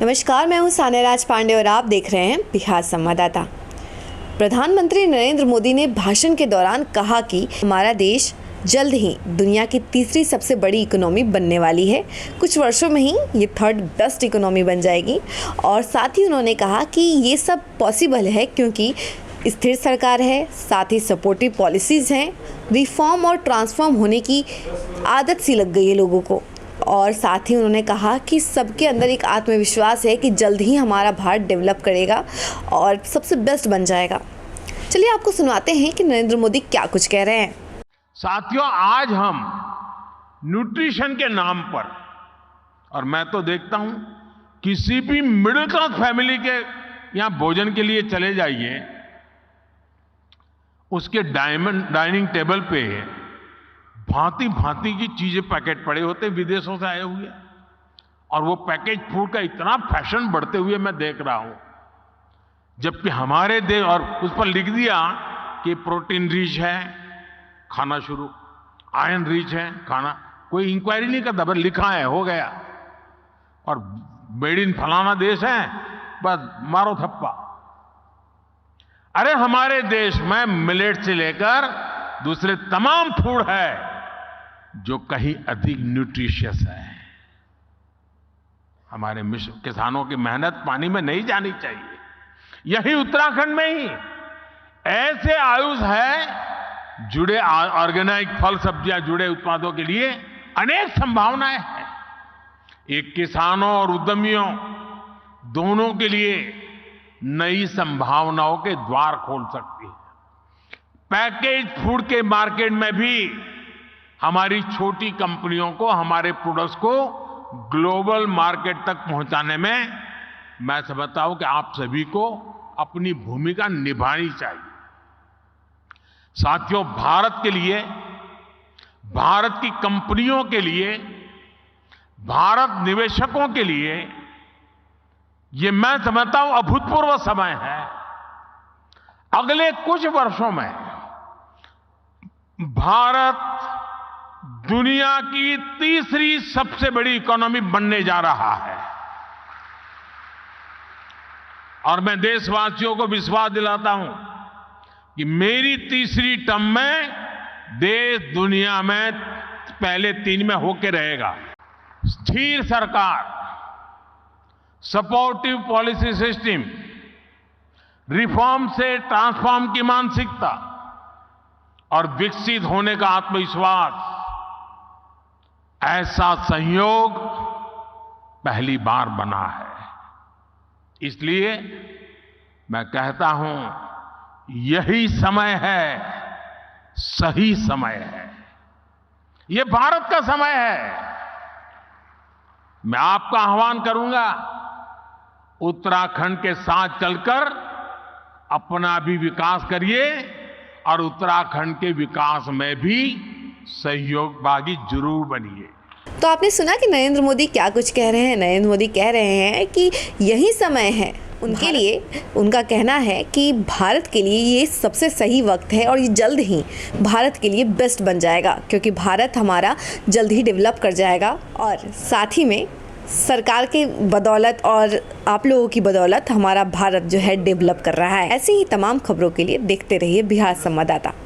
नमस्कार, मैं हूं सान्या राज पांडे और आप देख रहे हैं बिहार संवाददाता। प्रधानमंत्री नरेंद्र मोदी ने भाषण के दौरान कहा कि हमारा देश जल्द ही दुनिया की तीसरी सबसे बड़ी इकोनॉमी बनने वाली है। कुछ वर्षों में ही ये थर्ड बेस्ट इकोनॉमी बन जाएगी। और साथ ही उन्होंने कहा कि ये सब पॉसिबल है क्योंकि स्थिर सरकार है, साथ ही सपोर्टिव पॉलिसीज़ हैं, रिफॉर्म और ट्रांसफॉर्म होने की आदत सी लग गई है लोगों को। और साथ ही उन्होंने कहा कि सबके अंदर एक आत्मविश्वास है कि जल्द ही हमारा भारत डेवलप करेगा और सबसे बेस्ट बन जाएगा। चलिए आपको सुनवाते हैं कि नरेंद्र मोदी क्या कुछ कह रहे हैं। साथियों, आज हम न्यूट्रिशन के नाम पर, और मैं तो देखता हूं किसी भी मिडिल क्लास फैमिली के यहां भोजन के लिए चले जाइए, उसके डाइनिंग टेबल पे भांति भांति की चीजें पैकेट पड़े होते विदेशों से आए हुए, और वो पैकेज फूड का इतना फैशन बढ़ते हुए मैं देख रहा हूं, जबकि हमारे देश और उस पर लिख दिया कि प्रोटीन रिच है, खाना शुरू, आयरन रिच है खाना, कोई इंक्वायरी नहीं करता, बस लिखा है हो गया, और मेड इन फलाना देश है, बस मारो थप्पा। अरे हमारे देश में मिलेट से लेकर दूसरे तमाम फूड है जो कहीं अधिक न्यूट्रिशियस है। हमारे किसानों की मेहनत पानी में नहीं जानी चाहिए। यही उत्तराखंड में ही ऐसे आयुष है जुड़े ऑर्गेनिक फल सब्जियां जुड़े उत्पादों के लिए अनेक संभावनाएं हैं। एक किसानों और उद्यमियों दोनों के लिए नई संभावनाओं के द्वार खोल सकती है। पैकेज फूड के मार्केट में भी हमारी छोटी कंपनियों को हमारे प्रोडक्ट्स को ग्लोबल मार्केट तक पहुंचाने में मैं समझता हूं कि आप सभी को अपनी भूमिका निभानी चाहिए। साथियों, भारत के लिए, भारत की कंपनियों के लिए, भारत निवेशकों के लिए ये मैं समझता हूं अभूतपूर्व समय है। अगले कुछ वर्षों में भारत दुनिया की तीसरी सबसे बड़ी इकोनॉमी बनने जा रहा है, और मैं देशवासियों को विश्वास दिलाता हूं कि मेरी तीसरी टर्म में देश दुनिया में पहले 3 में होके रहेगा। स्थिर सरकार, सपोर्टिव पॉलिसी सिस्टम, रिफॉर्म से ट्रांसफॉर्म की मानसिकता और विकसित होने का आत्मविश्वास, ऐसा संयोग पहली बार बना है। इसलिए मैं कहता हूं यही समय है, सही समय है, ये भारत का समय है। मैं आपका आह्वान करूंगा, उत्तराखंड के साथ चलकर अपना भी विकास करिए और उत्तराखंड के विकास में भी सहयोगभागी जरूर बनिए। तो आपने सुना कि नरेंद्र मोदी क्या कुछ कह रहे हैं। नरेंद्र मोदी कह रहे हैं कि यही समय है उनके लिए। उनका कहना है कि भारत के लिए ये सबसे सही वक्त है और ये जल्द ही भारत के लिए बेस्ट बन जाएगा, क्योंकि भारत हमारा जल्द ही डेवलप कर जाएगा। और साथ ही में सरकार के बदौलत और आप लोगों की बदौलत हमारा भारत जो है डेवलप कर रहा है। ऐसी ही तमाम खबरों के लिए देखते रहिए बिहार संवाददाता।